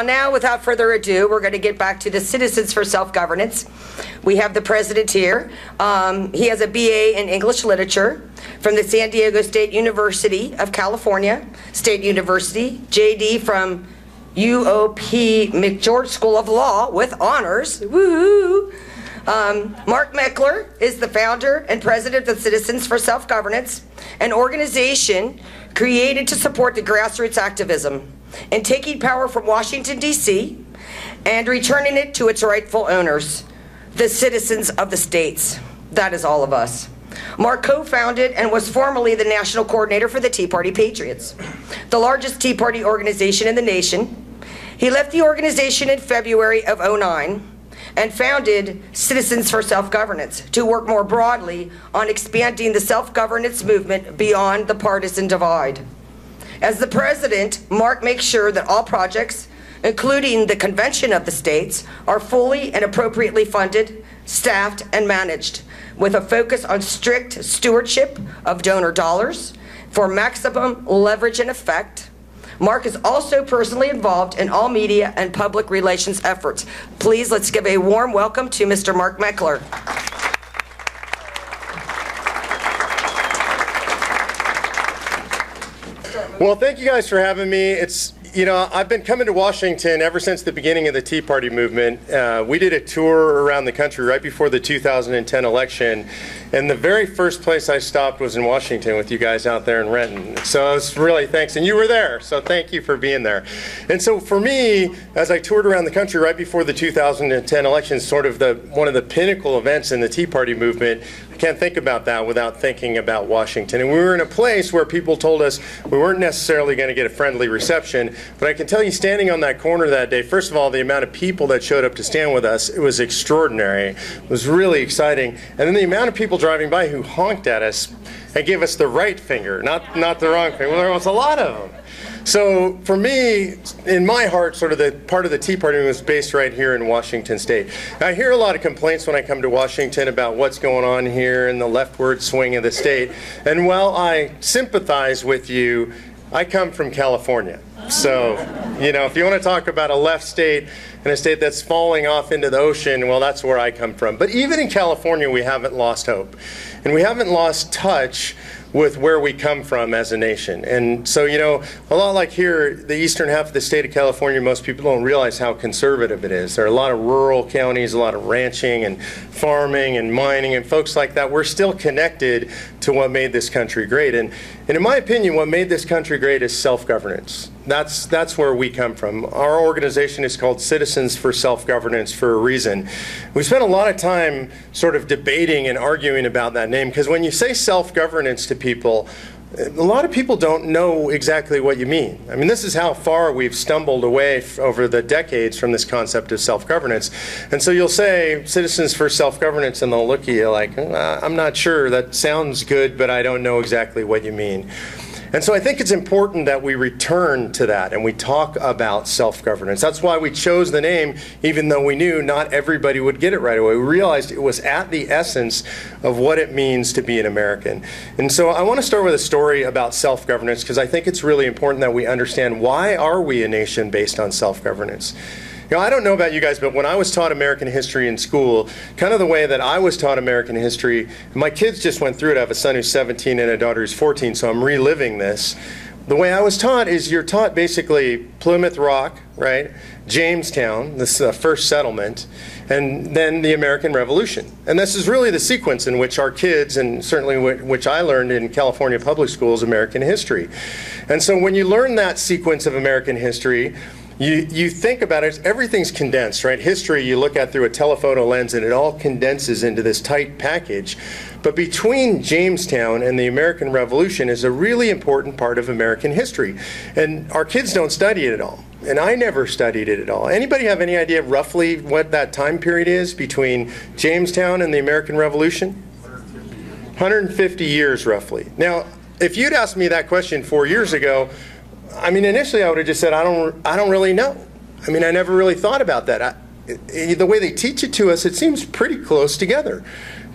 Now, without further ado, we're going to get back to the Citizens for Self-Governance. We have the president here. He has a BA in English Literature from the San Diego State University of California, State University, JD from UOP McGeorge School of Law with honors. Woohoo! Mark Meckler is the founder and president of Citizens for Self-Governance, an organization created to support the grassroots activism and taking power from Washington, D.C. and returning it to its rightful owners, the citizens of the states. That is all of us. Mark co-founded and was formerly the national coordinator for the Tea Party Patriots, the largest Tea Party organization in the nation. He left the organization in February of '09 and founded Citizens for Self-Governance to work more broadly on expanding the self-governance movement beyond the partisan divide. As the president, Mark makes sure that all projects, including the Convention of the States, are fully and appropriately funded, staffed, and managed, with a focus on strict stewardship of donor dollars for maximum leverage and effect. Mark is also personally involved in all media and public relations efforts. Please, let's give a warm welcome to Mr. Mark Meckler. Well, thank you guys for having me. I've been coming to Washington ever since the beginning of the Tea Party movement. We did a tour around the country right before the 2010 election, and the very first place I stopped was in Washington with you guys out there in Renton. So it was really thanks, and you were there, so thank you for being there. And so for me, as I toured around the country right before the 2010 election, sort of one of the pinnacle events in the Tea Party movement, I can't think about that without thinking about Washington. And we were in a place where people told us we weren't necessarily going to get a friendly reception, but I can tell you, standing on that corner that day, first of all, the amount of people that showed up to stand with us, it was extraordinary. It was really exciting. And then the amount of people driving by who honked at us and gave us the right finger, not the wrong finger. Well, there was a lot of them. So for me, in my heart, sort of the part of the Tea Party was based right here in Washington State. I hear a lot of complaints when I come to Washington about what's going on here and the leftward swing of the state. And while I sympathize with you, I come from California. So, if you want to talk about a left state and a state that's falling off into the ocean, well, that's where I come from. But even in California, we haven't lost hope. And we haven't lost touch with where we come from as a nation. And so, a lot like here, the eastern half of the state of California, most people don't realize how conservative it is. There are a lot of rural counties, a lot of ranching and farming and mining and folks like that. We're still connected to what made this country great. And in my opinion, what made this country great is self-governance. That's where we come from. Our organization is called Citizens for Self-Governance for a reason. We spent a lot of time sort of debating and arguing about that name, because when you say self-governance to people, a lot of people don't know exactly what you mean. I mean, this is how far we've stumbled away over the decades from this concept of self-governance. And so you'll say Citizens for Self-Governance, and they'll look at you like, I'm not sure, that sounds good, but I don't know exactly what you mean. And so I think it's important that we return to that and we talk about self-governance. That's why we chose the name, even though we knew not everybody would get it right away. We realized it was at the essence of what it means to be an American. And so I want to start with a story about self-governance, because I think it's really important that we understand, why are we a nation based on self-governance? I don't know about you guys, but when I was taught American history in school, kind of the way that I was taught American history, my kids just went through it. I have a son who's 17 and a daughter who's 14, so I'm reliving this. The way I was taught is you're taught basically Plymouth Rock, right? Jamestown, this first settlement, and then the American Revolution. And this is really the sequence in which our kids, and certainly which I learned in California public schools, American history. And so when you learn that sequence of American history, you think about it, everything's condensed, right? History you look at through a telephoto lens and it all condenses into this tight package. But between Jamestown and the American Revolution is a really important part of American history. And our kids don't study it at all. And I never studied it at all. Anybody have any idea roughly what that time period is between Jamestown and the American Revolution? 150 years roughly. Now, if you'd asked me that question 4 years ago, I mean, initially I would have just said, I don't really know. I mean, I never really thought about that. The way they teach it to us, it seems pretty close together.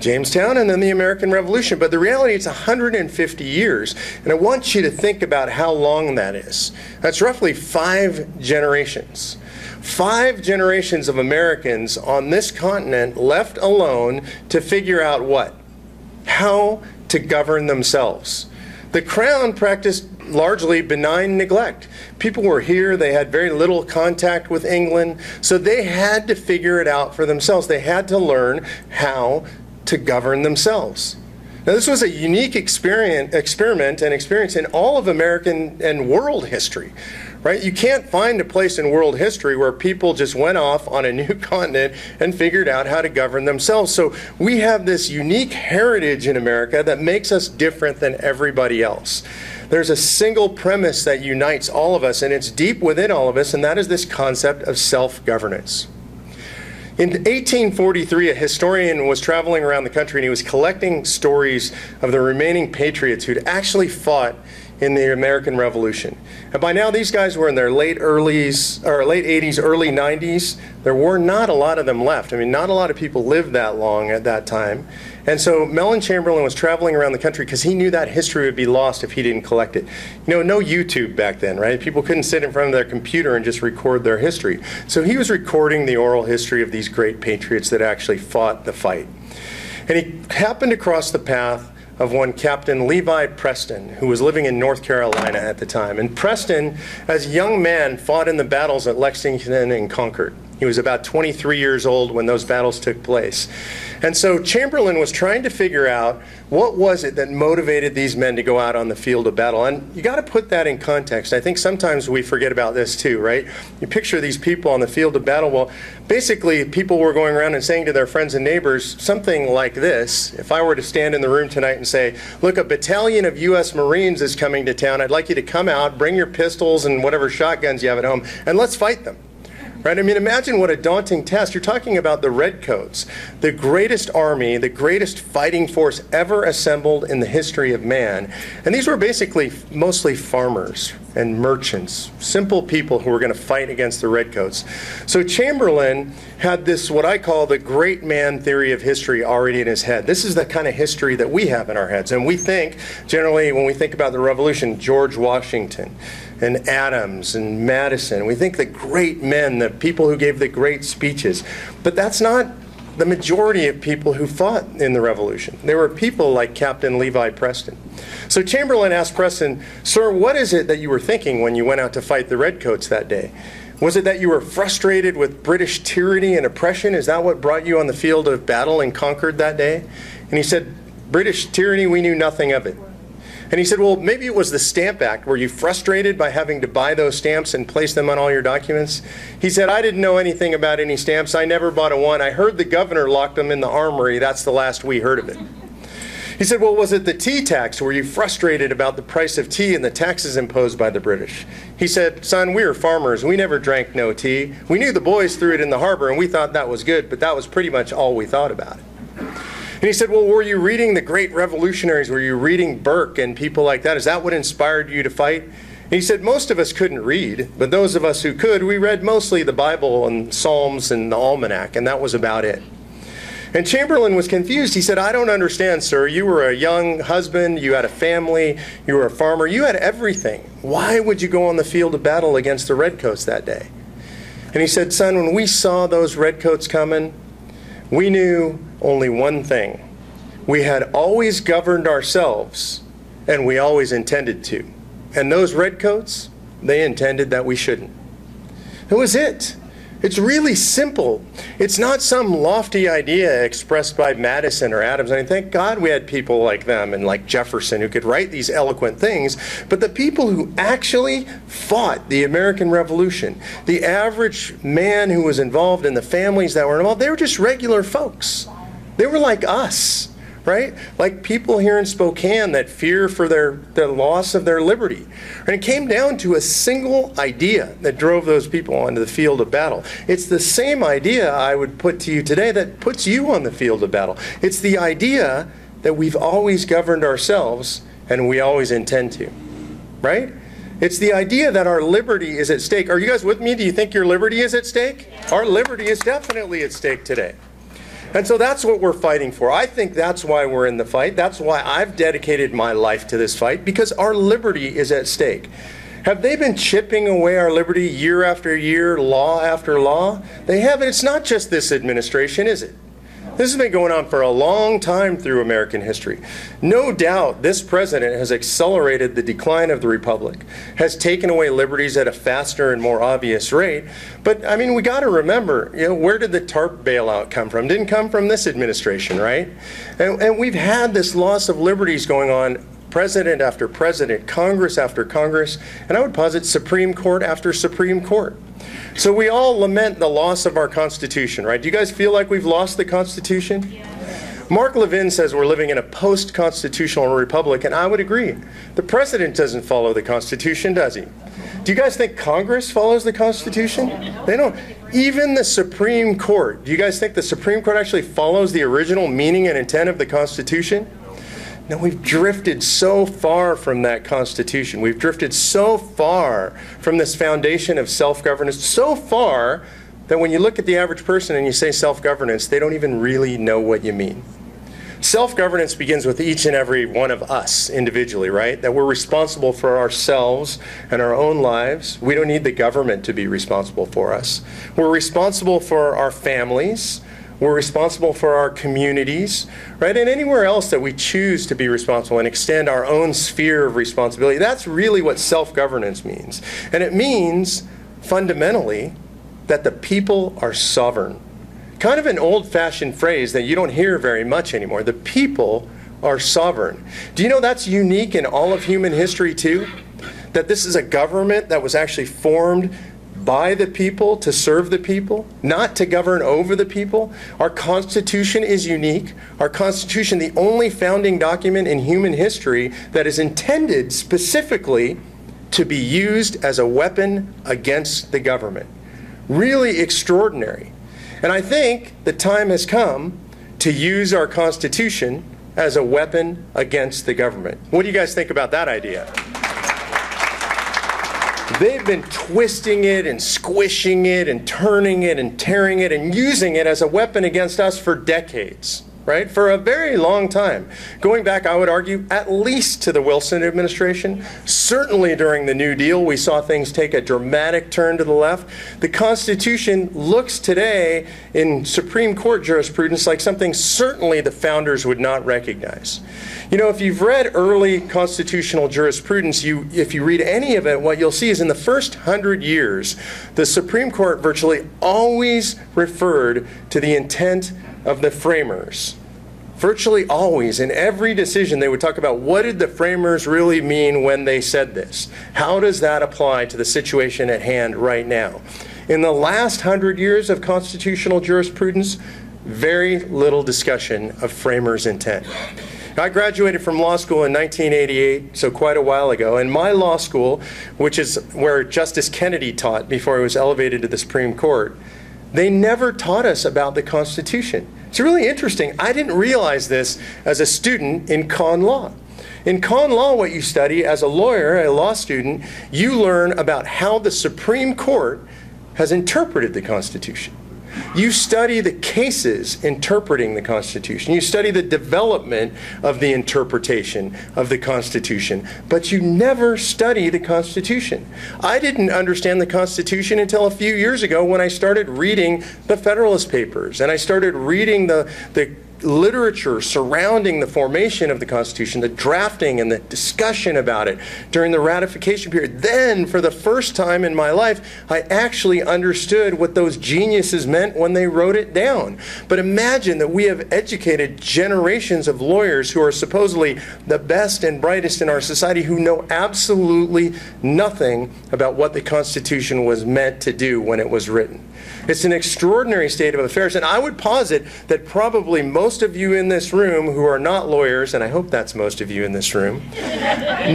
Jamestown and then the American Revolution. But the reality, it's 150 years. And I want you to think about how long that is. That's roughly 5 generations. 5 generations of Americans on this continent left alone to figure out what? How to govern themselves. The Crown practiced largely benign neglect. People were here, they had very little contact with England, so they had to figure it out for themselves. They had to learn how to govern themselves. Now, this was a unique experiment in all of American and world history, right? You can't find a place in world history where people just went off on a new continent and figured out how to govern themselves. So we have this unique heritage in America that makes us different than everybody else. There's a single premise that unites all of us, and it's deep within all of us, and that is this concept of self-governance. In 1843, a historian was traveling around the country and he was collecting stories of the remaining patriots who'd actually fought in the American Revolution. And by now, these guys were in their late 80s, early 90s. There were not a lot of them left. I mean, not a lot of people lived that long at that time. And so Mellon Chamberlain was traveling around the country because he knew that history would be lost if he didn't collect it. You know, no YouTube back then, right? People couldn't sit in front of their computer and just record their history. So he was recording the oral history of these great patriots that actually fought the fight. And he happened across the path of one Captain Levi Preston, who was living in North Carolina at the time. And Preston, as a young man, fought in the battles at Lexington and Concord. He was about 23 years old when those battles took place. And so Chamberlain was trying to figure out what was it that motivated these men to go out on the field of battle. And you got to put that in context. I think sometimes we forget about this too, right? You picture these people on the field of battle. Well, basically people were going around and saying to their friends and neighbors something like this. If I were to stand in the room tonight and say, look, a battalion of U.S. Marines is coming to town. I'd like you to come out, bring your pistols and whatever shotguns you have at home, and let's fight them. Right? I mean, imagine what a daunting task. You're talking about the Redcoats, the greatest army, the greatest fighting force ever assembled in the history of man. And these were basically mostly farmers and merchants, simple people who were going to fight against the Redcoats. So Chamberlain had this, what I call the great man theory of history already in his head. This is the kind of history that we have in our heads. And we think, generally, when we think about the Revolution, George Washington and Adams and Madison. We think the great men, the people who gave the great speeches. But that's not the majority of people who fought in the Revolution. There were people like Captain Levi Preston. So Chamberlain asked Preston, "Sir, what is it that you were thinking when you went out to fight the Redcoats that day? Was it that you were frustrated with British tyranny and oppression? Is that what brought you on the field of battle in Concord that day?" And he said, "British tyranny, we knew nothing of it." And he said, well, maybe it was the Stamp Act. Were you frustrated by having to buy those stamps and place them on all your documents? He said, I didn't know anything about any stamps. I never bought a one. I heard the governor locked them in the armory. That's the last we heard of it. He said, well, was it the tea tax? Were you frustrated about the price of tea and the taxes imposed by the British? He said, son, we were farmers. We never drank no tea. We knew the boys threw it in the harbor, and we thought that was good, but that was pretty much all we thought about it. And he said, well, were you reading the great revolutionaries? Were you reading Burke and people like that? Is that what inspired you to fight? And he said, most of us couldn't read, but those of us who could, we read mostly the Bible and Psalms and the Almanac, and that was about it. And Chamberlain was confused. He said, I don't understand, sir. You were a young husband, you had a family, you were a farmer, you had everything. Why would you go on the field of battle against the Redcoats that day? And he said, son, when we saw those Redcoats coming, we knew only one thing. We had always governed ourselves, and we always intended to. And those Redcoats, they intended that we shouldn't. That was it. It's really simple. It's not some lofty idea expressed by Madison or Adams. I mean, thank God we had people like them and like Jefferson who could write these eloquent things. But the people who actually fought the American Revolution, the average man who was involved and the families that were involved, they were just regular folks. They were like us, right? Like people here in Spokane that fear for the loss of their liberty. And it came down to a single idea that drove those people onto the field of battle. It's the same idea I would put to you today that puts you on the field of battle. It's the idea that we've always governed ourselves and we always intend to, right? It's the idea that our liberty is at stake. Are you guys with me? Do you think your liberty is at stake? Our liberty is definitely at stake today. And so that's what we're fighting for. I think that's why we're in the fight. That's why I've dedicated my life to this fight, because our liberty is at stake. Have they been chipping away our liberty year after year, law after law? They haven't. It's not just this administration, is it? This has been going on for a long time through American history. No doubt this president has accelerated the decline of the republic, has taken away liberties at a faster and more obvious rate. But I mean, we got to remember, where did the TARP bailout come from? Didn't come from this administration, right? And we've had this loss of liberties going on, president after president, Congress after Congress, and I would posit Supreme Court after Supreme Court. So we all lament the loss of our Constitution, right? Do you guys feel like we've lost the Constitution? Yeah. Mark Levin says we're living in a post-constitutional republic, and I would agree. The president doesn't follow the Constitution, does he? Do you guys think Congress follows the Constitution? They don't. Even the Supreme Court. Do you guys think the Supreme Court actually follows the original meaning and intent of the Constitution? Now, we've drifted so far from that Constitution. We've drifted so far from this foundation of self-governance, so far that when you look at the average person and you say self-governance, they don't even really know what you mean. Self-governance begins with each and every one of us individually, right? That we're responsible for ourselves and our own lives. We don't need the government to be responsible for us. We're responsible for our families. We're responsible for our communities, right? And anywhere else that we choose to be responsible and extend our own sphere of responsibility. That's really what self-governance means. And it means, fundamentally, that the people are sovereign. Kind of an old-fashioned phrase that you don't hear very much anymore. The people are sovereign. Do you know that's unique in all of human history, too? That this is a government that was actually formed by the people to serve the people, not to govern over the people. Our Constitution is unique. Our Constitution, the only founding document in human history that is intended specifically to be used as a weapon against the government. Really extraordinary. And I think the time has come to use our Constitution as a weapon against the government. What do you guys think about that idea? They've been twisting it and squishing it and turning it and tearing it and using it as a weapon against us for decades, right? For a very long time. Going back, I would argue, at least to the Wilson administration. Certainly during the New Deal, we saw things take a dramatic turn to the left. The Constitution looks today in Supreme Court jurisprudence like something certainly the founders would not recognize. You know, if you've read early constitutional jurisprudence, if you read any of it, what you'll see is in the first 100 years, the Supreme Court virtually always referred to the intent of the framers. Virtually always, in every decision, they would talk about what did the framers really mean when they said this? How does that apply to the situation at hand right now? In the last 100 years of constitutional jurisprudence, very little discussion of framers' intent. I graduated from law school in 1988, so quite a while ago, and my law school, which is where Justice Kennedy taught before he was elevated to the Supreme Court, they never taught us about the Constitution. It's really interesting. I didn't realize this as a student in con law. In con law, what you study as a lawyer, a law student, you learn about how the Supreme Court has interpreted the Constitution. You study the cases interpreting the Constitution. You study the development of the interpretation of the Constitution, but you never study the Constitution. I didn't understand the Constitution until a few years ago when I started reading the Federalist Papers, and I started reading the literature surrounding the formation of the Constitution, the drafting and the discussion about it during the ratification period. Then, for the first time in my life, I actually understood what those geniuses meant when they wrote it down. But imagine that we have educated generations of lawyers who are supposedly the best and brightest in our society who know absolutely nothing about what the Constitution was meant to do when it was written. It's an extraordinary state of affairs, and I would posit that probably most of you in this room who are not lawyers, and I hope that's most of you in this room,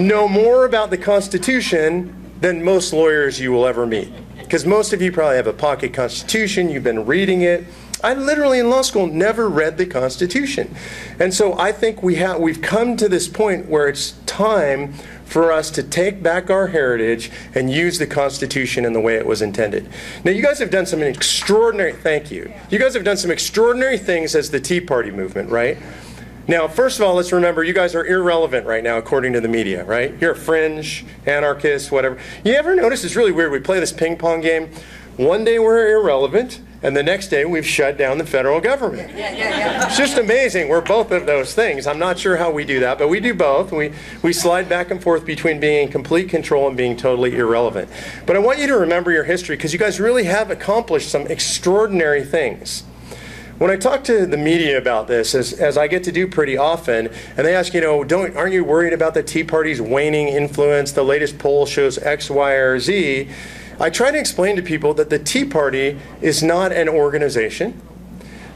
know more about the Constitution than most lawyers you will ever meet. Because most of you probably have a pocket Constitution, you've been reading it. I literally in law school never read the Constitution. And so I think we've come to this point where it's time for us to take back our heritage and use the Constitution in the way it was intended. Now, you guys have done some extraordinary, thank you. You guys have done some extraordinary things as the Tea Party movement, right? Now, first of all, let's remember you guys are irrelevant right now according to the media, right? You're a fringe, anarchist, whatever. You ever notice it's really weird? We play this ping pong game. One day we're irrelevant, and the next day we've shut down the federal government. It's just amazing. We're both of those things. I'm not sure how we do that, but we do both. We slide back and forth between being in complete control and being totally irrelevant. But I want you to remember your history because you guys really have accomplished some extraordinary things. When I talk to the media about this, as I get to do pretty often, and they ask, you know, aren't you worried about the Tea Party's waning influence? The latest poll shows X, Y, or Z. I try to explain to people that the Tea Party is not an organization.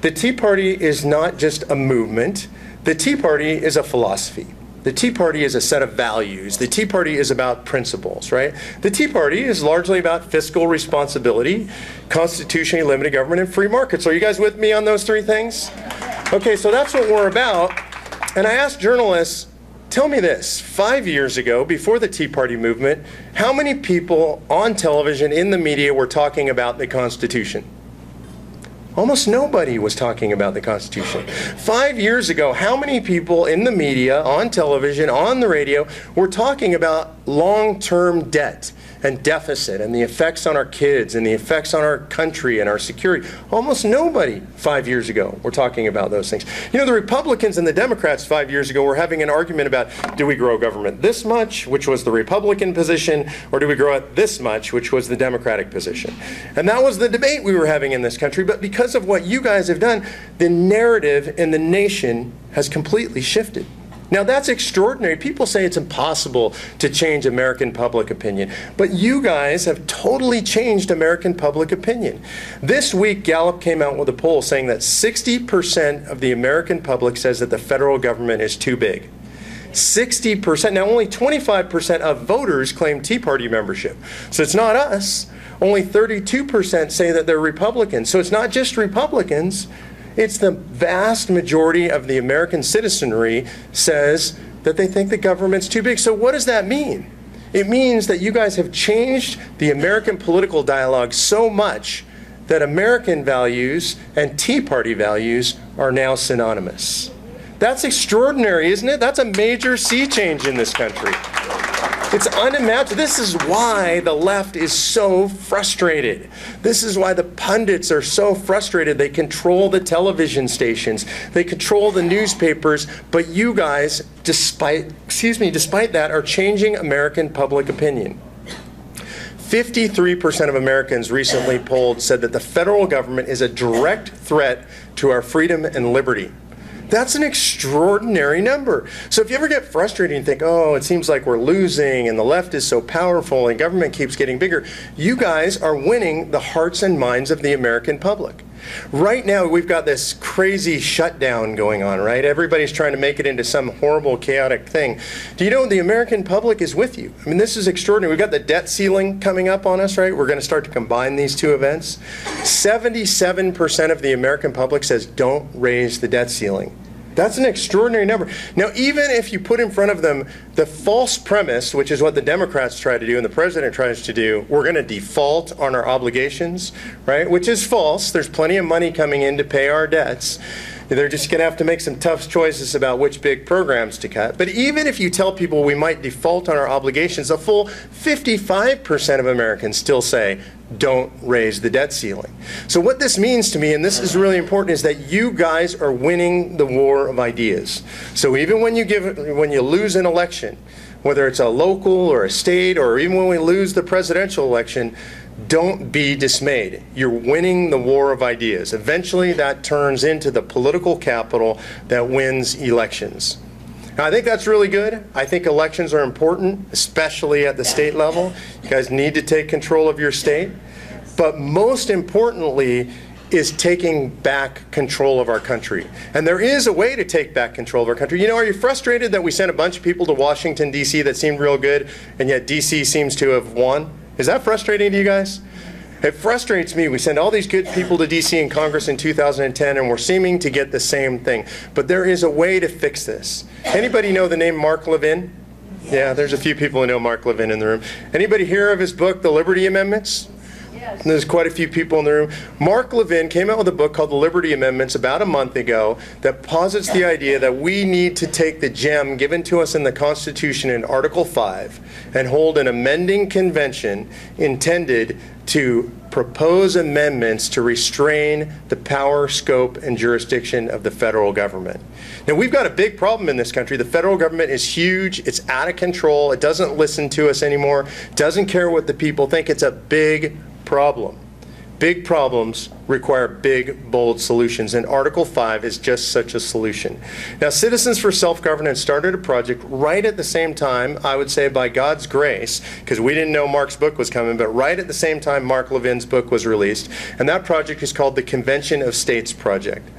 The Tea Party is not just a movement. The Tea Party is a philosophy. The Tea Party is a set of values. The Tea Party is about principles, right? The Tea Party is largely about fiscal responsibility, constitutionally limited government, and free markets. Are you guys with me on those three things? Okay, so that's what we're about. And I asked journalists, tell me this, 5 years ago, before the Tea Party movement, how many people on television, in the media, were talking about the Constitution? Almost nobody was talking about the Constitution. 5 years ago, how many people in the media, on television, on the radio, were talking about long-term debt and deficit and the effects on our kids and the effects on our country and our security? Almost nobody 5 years ago were talking about those things. You know, the Republicans and the Democrats 5 years ago were having an argument about, do we grow government this much, which was the Republican position, or do we grow it this much, which was the Democratic position? And that was the debate we were having in this country. But because of what you guys have done, the narrative in the nation has completely shifted. Now, that's extraordinary. People say it's impossible to change American public opinion. But you guys have totally changed American public opinion. This week, Gallup came out with a poll saying that 60% of the American public says that the federal government is too big. 60%. Now, only 25% of voters claim Tea Party membership. So it's not us. Only 32% say that they're Republicans. So it's not just Republicans. It's the vast majority of the American citizenry says that they think the government's too big. So what does that mean? It means that you guys have changed the American political dialogue so much that American values and Tea Party values are now synonymous. That's extraordinary, isn't it? That's a major sea change in this country. It's unimaginable. This is why the left is so frustrated. This is why the pundits are so frustrated. They control the television stations. They control the newspapers. But you guys, despite that, are changing American public opinion. 53% of Americans recently polled said that the federal government is a direct threat to our freedom and liberty. That's an extraordinary number. So if you ever get frustrated and think, oh, it seems like we're losing and the left is so powerful and government keeps getting bigger, you guys are winning the hearts and minds of the American public. Right now, we've got this crazy shutdown going on, right? Everybody's trying to make it into some horrible, chaotic thing. Do you know the American public is with you? I mean, this is extraordinary. We've got the debt ceiling coming up on us, right? We're going to start to combine these two events. 77% of the American public says don't raise the debt ceiling. That's an extraordinary number. Now, even if you put in front of them the false premise, which is what the Democrats try to do and the president tries to do, we're going to default on our obligations, right? Which is false. There's plenty of money coming in to pay our debts. They're just going to have to make some tough choices about which big programs to cut. But even if you tell people we might default on our obligations, a full 55% of Americans still say, don't raise the debt ceiling. So what this means to me, and this is really important, is that you guys are winning the war of ideas. So even when you lose an election, whether it's a local or a state, or even when we lose the presidential election, don't be dismayed. You're winning the war of ideas. Eventually that turns into the political capital that wins elections. Now, I think that's really good. I think elections are important, especially at the state level. You guys need to take control of your state. But most importantly is taking back control of our country. And there is a way to take back control of our country. You know, are you frustrated that we sent a bunch of people to Washington, D.C. that seemed real good, and yet D.C. seems to have won? Is that frustrating to you guys? It frustrates me. We send all these good people to D.C. and Congress in 2010, and we're seeming to get the same thing. But there is a way to fix this. Anybody know the name Mark Levin? Yeah, there's a few people who know Mark Levin in the room. Anybody hear of his book, The Liberty Amendments? And there's quite a few people in the room. Mark Levin came out with a book called The Liberty Amendments about a month ago that posits the idea that we need to take the gem given to us in the Constitution in Article 5 and hold an amending convention intended to propose amendments to restrain the power, scope, and jurisdiction of the federal government. Now, we've got a big problem in this country. The federal government is huge. It's out of control. It doesn't listen to us anymore. Doesn't care what the people think. It's a big problem. Big problems require big, bold solutions, and Article 5 is just such a solution. Now, Citizens for Self-Governance started a project right at the same time, I would say by God's grace, because we didn't know Mark's book was coming, but right at the same time Mark Levin's book was released, and that project is called the Convention of States Project.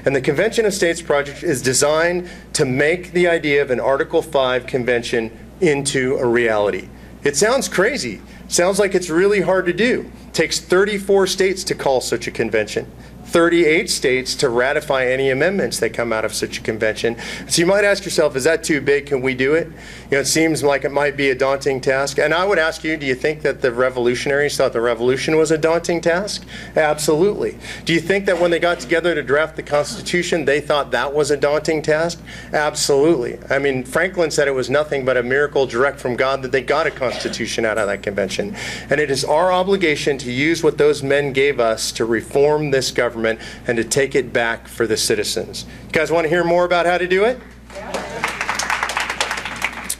And the Convention of States Project is designed to make the idea of an Article 5 convention into a reality. It sounds crazy. Sounds like it's really hard to do. It takes 34 states to call such a convention, 38 states to ratify any amendments that come out of such a convention. So you might ask yourself, is that too big? Can we do it? You know, it seems like it might be a daunting task. And I would ask you, do you think that the revolutionaries thought the revolution was a daunting task? Absolutely. Do you think that when they got together to draft the Constitution, they thought that was a daunting task? Absolutely. I mean, Franklin said it was nothing but a miracle direct from God that they got a Constitution out of that convention. And it is our obligation to use what those men gave us to reform this government and to take it back for the citizens. You guys want to hear more about how to do it?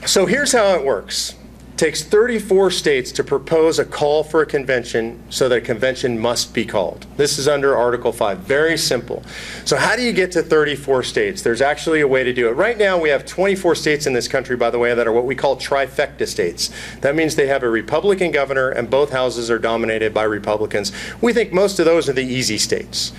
So here's how it works. It takes 34 states to propose a call for a convention so that a convention must be called. This is under Article 5. Very simple. So how do you get to 34 states? There's actually a way to do it. Right now we have 24 states in this country, by the way, that are what we call trifecta states. That means they have a Republican governor and both houses are dominated by Republicans. We think most of those are the easy states.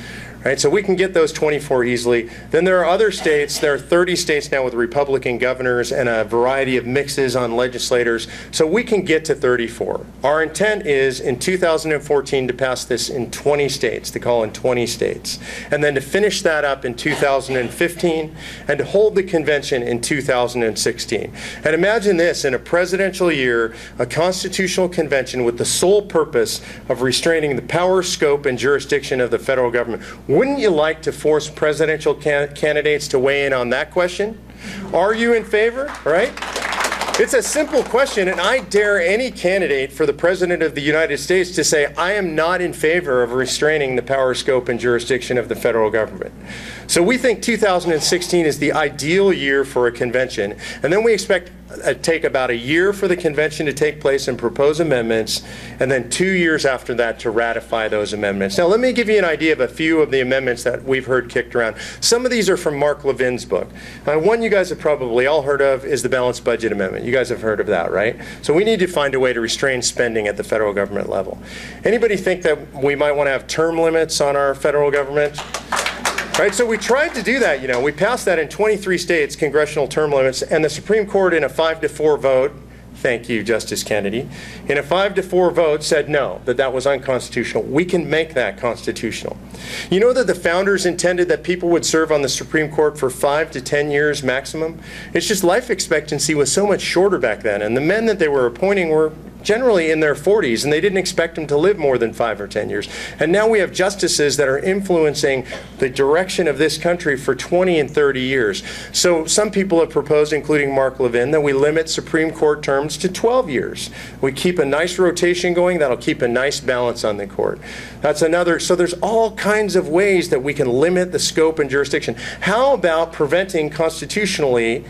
Right, so we can get those 24 easily. Then there are other states. There are 30 states now with Republican governors and a variety of mixes on legislators. So we can get to 34. Our intent is in 2014 to pass this in 20 states, to call in 20 states. And then to finish that up in 2015 and to hold the convention in 2016. And imagine this, in a presidential year, a constitutional convention with the sole purpose of restraining the power, scope, and jurisdiction of the federal government. Wouldn't you like to force presidential candidates to weigh in on that question? Are you in favor, right? It's a simple question, and I dare any candidate for the President of the United States to say, I am not in favor of restraining the power, scope, and jurisdiction of the federal government. So we think 2016 is the ideal year for a convention, and then we expect take about a year for the convention to take place and propose amendments, and then 2 years after that to ratify those amendments. Now, let me give you an idea of a few of the amendments that we've heard kicked around. Some of these are from Mark Levin's book. One you guys have probably all heard of is the Balanced Budget Amendment. You guys have heard of that, right? So we need to find a way to restrain spending at the federal government level. Anybody think that we might want to have term limits on our federal government? Right, so we tried to do that, you know. We passed that in 23 states, congressional term limits, and the Supreme Court in a 5-4 vote, thank you, Justice Kennedy, in a 5-4 vote said no, that was unconstitutional. We can make that constitutional. You know that the founders intended that people would serve on the Supreme Court for 5 to 10 years maximum? It's just life expectancy was so much shorter back then, and the men that they were appointing were generally in their 40s, and they didn't expect them to live more than 5 or 10 years. And now we have justices that are influencing the direction of this country for 20 and 30 years. So some people have proposed, including Mark Levin, that we limit Supreme Court terms to 12 years. We keep a nice rotation going. That'll keep a nice balance on the court. That's another. So there's all kinds of ways that we can limit the scope and jurisdiction. How about preventing constitutionally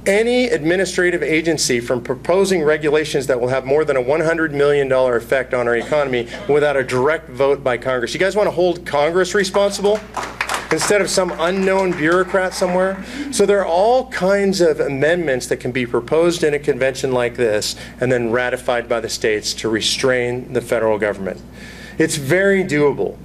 any administrative agency from proposing regulations that will have more than a $100 million effect on our economy without a direct vote by Congress? You guys want to hold Congress responsible instead of some unknown bureaucrat somewhere? So there are all kinds of amendments that can be proposed in a convention like this and then ratified by the states to restrain the federal government. It's very doable.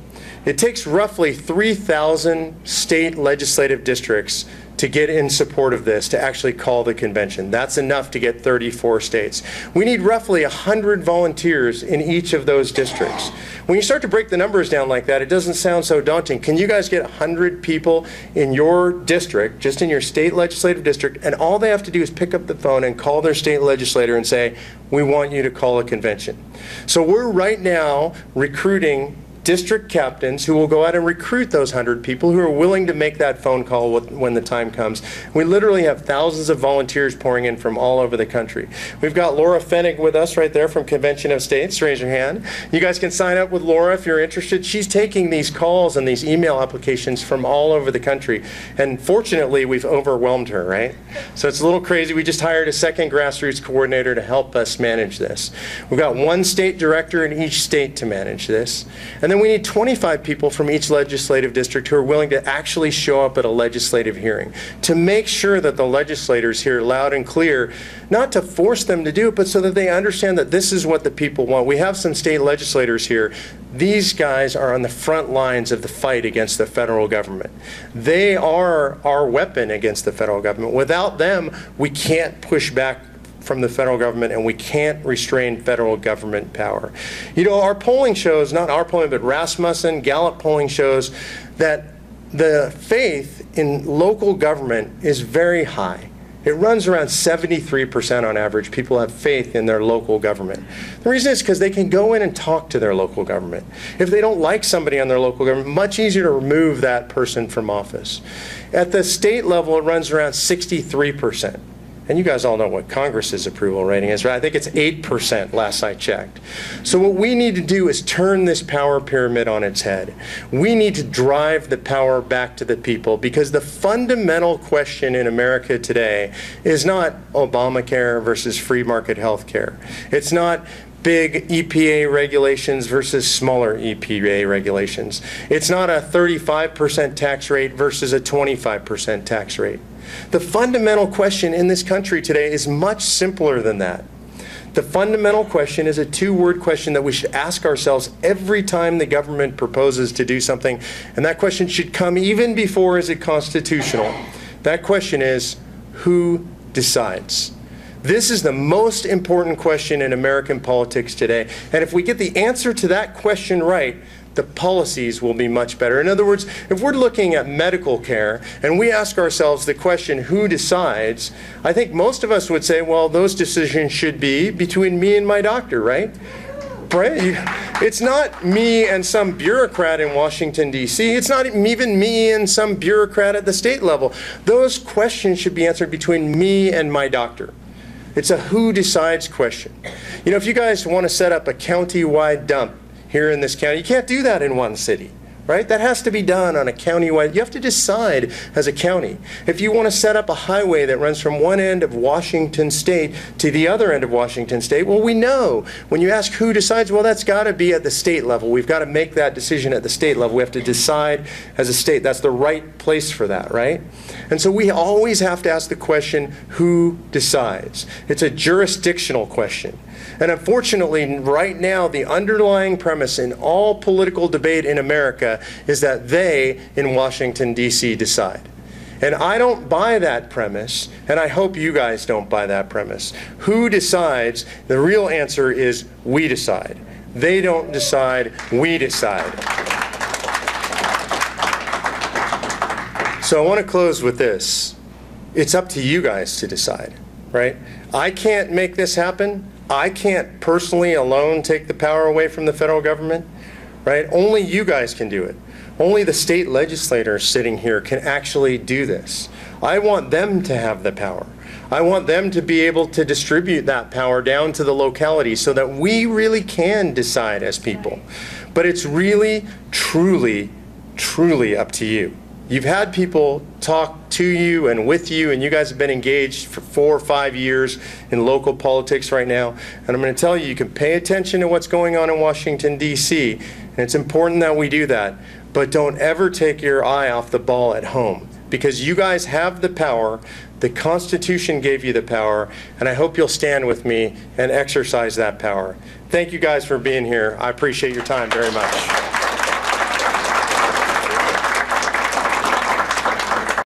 It takes roughly 3,000 state legislative districts to get in support of this, to actually call the convention. That's enough to get 34 states. We need roughly 100 volunteers in each of those districts. When you start to break the numbers down like that, it doesn't sound so daunting. Can you guys get 100 people in your district, just in your state legislative district, and all they have to do is pick up the phone and call their state legislator and say, we want you to call a convention. So we're right now recruiting district captains who will go out and recruit those 100 people who are willing to make that phone call when the time comes. We literally have thousands of volunteers pouring in from all over the country. We've got Laura Fennig with us right there from Convention of States. Raise your hand. You guys can sign up with Laura if you're interested. She's taking these calls and these email applications from all over the country. And fortunately, we've overwhelmed her, right? So it's a little crazy. We just hired a second grassroots coordinator to help us manage this. We've got one state director in each state to manage this. And then we need 25 people from each legislative district who are willing to actually show up at a legislative hearing to make sure that the legislators hear loud and clear, not to force them to do it, but so that they understand that this is what the people want. We have some state legislators here. These guys are on the front lines of the fight against the federal government. They are our weapon against the federal government. Without them, we can't push back from the federal government, and we can't restrain federal government power. You know, our polling shows, not our polling, but Rasmussen, Gallup polling shows that the faith in local government is very high. It runs around 73% on average. People have faith in their local government. The reason is because they can go in and talk to their local government. If they don't like somebody on their local government, much easier to remove that person from office. At the state level, it runs around 63%. And you guys all know what Congress's approval rating is, right? I think it's 8% last I checked. So what we need to do is turn this power pyramid on its head. We need to drive the power back to the people, because the fundamental question in America today is not Obamacare versus free market health care. It's not big EPA regulations versus smaller EPA regulations. It's not a 35% tax rate versus a 25% tax rate. The fundamental question in this country today is much simpler than that. The fundamental question is a two-word question that we should ask ourselves every time the government proposes to do something, and that question should come even before is it constitutional. That question is, who decides? This is the most important question in American politics today, and if we get the answer to that question right, the policies will be much better. In other words, if we're looking at medical care and we ask ourselves the question, who decides, I think most of us would say, well, those decisions should be between me and my doctor, right? Right? It's not me and some bureaucrat in Washington, D.C. It's not even me and some bureaucrat at the state level. Those questions should be answered between me and my doctor. It's a who decides question. You know, if you guys want to set up a county-wide dump here in this county, you can't do that in one city, right? That has to be done on a county-wide. You have to decide as a county. If you want to set up a highway that runs from one end of Washington State to the other end of Washington State, well, we know when you ask who decides, well, that's got to be at the state level. We've got to make that decision at the state level. We have to decide as a state. That's the right place for that, right? And so we always have to ask the question, who decides? It's a jurisdictional question. And unfortunately, right now, the underlying premise in all political debate in America is that they in Washington, D.C. decide. And I don't buy that premise, and I hope you guys don't buy that premise. Who decides? The real answer is we decide. They don't decide, we decide. So I want to close with this. It's up to you guys to decide, right? I can't make this happen. I can't personally alone take the power away from the federal government, right? Only you guys can do it. Only the state legislators sitting here can actually do this. I want them to have the power. I want them to be able to distribute that power down to the locality so that we really can decide as people. But it's really, truly, truly up to you. You've had people talk to you and with you, and you guys have been engaged for 4 or 5 years in local politics right now. And I'm going to tell you, you can pay attention to what's going on in Washington, D.C., and it's important that we do that. But don't ever take your eye off the ball at home, because you guys have the power. The Constitution gave you the power, and I hope you'll stand with me and exercise that power. Thank you guys for being here. I appreciate your time very much.